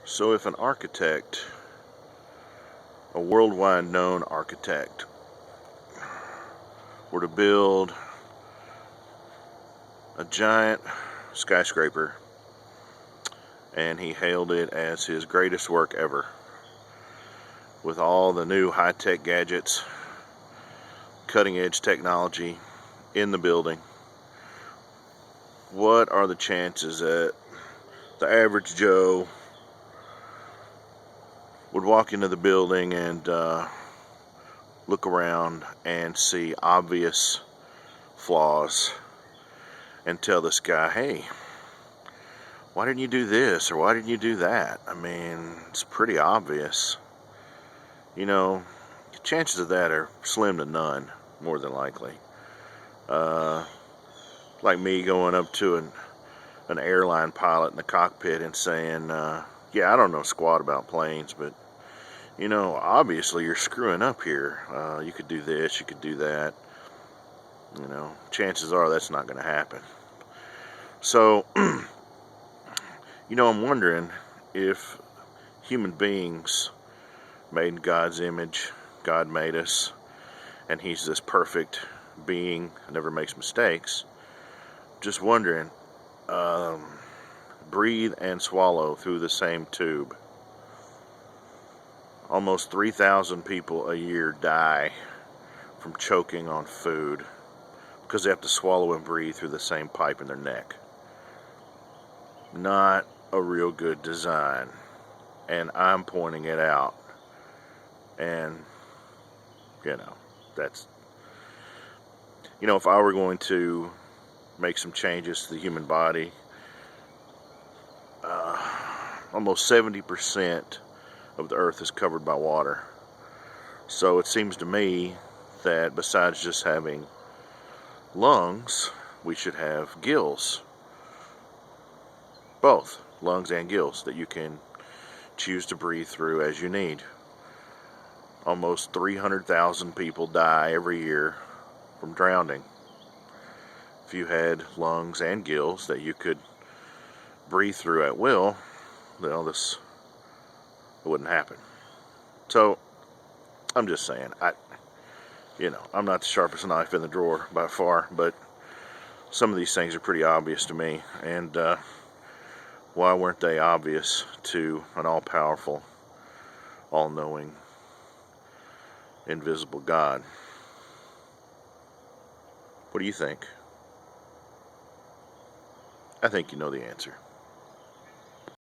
So if an architect, a worldwide known architect, were to build a giant skyscraper and he hailed it as his greatest work ever, with all the new high-tech gadgets, cutting-edge technology in the building, what are the chances that the average Joe would walk into the building and look around and see obvious flaws and tell this guy, hey, why didn't you do this or why didn't you do that? I mean, it's pretty obvious. You know, the chances of that are slim to none, more than likely. Like me going up to an airline pilot in the cockpit and saying, yeah, I don't know squat about planes, but you know, obviously you're screwing up here. You could do this, you could do that. You know, chances are that's not going to happen. So, you know, I'm wondering if human beings made in God's image, God made us, and He's this perfect being, never makes mistakes. Just wondering, breathe and swallow through the same tube. Almost 3,000 people a year die from choking on food because they have to swallow and breathe through the same pipe in their neck. Not a real good design, and I'm pointing it out. And you know, that's, you know, if I were going to make some changes to the human body, almost 70% of the earth is covered by water. So it seems to me that besides just having lungs, we should have gills. Both lungs and gills that you can choose to breathe through as you need. Almost 300,000 people die every year from drowning. If you had lungs and gills that you could breathe through at will, well, this wouldn't happen. So, I'm just saying, I'm not the sharpest knife in the drawer by far, but some of these things are pretty obvious to me, and why weren't they obvious to an all-powerful, all-knowing, invisible God? What do you think? I think you know the answer.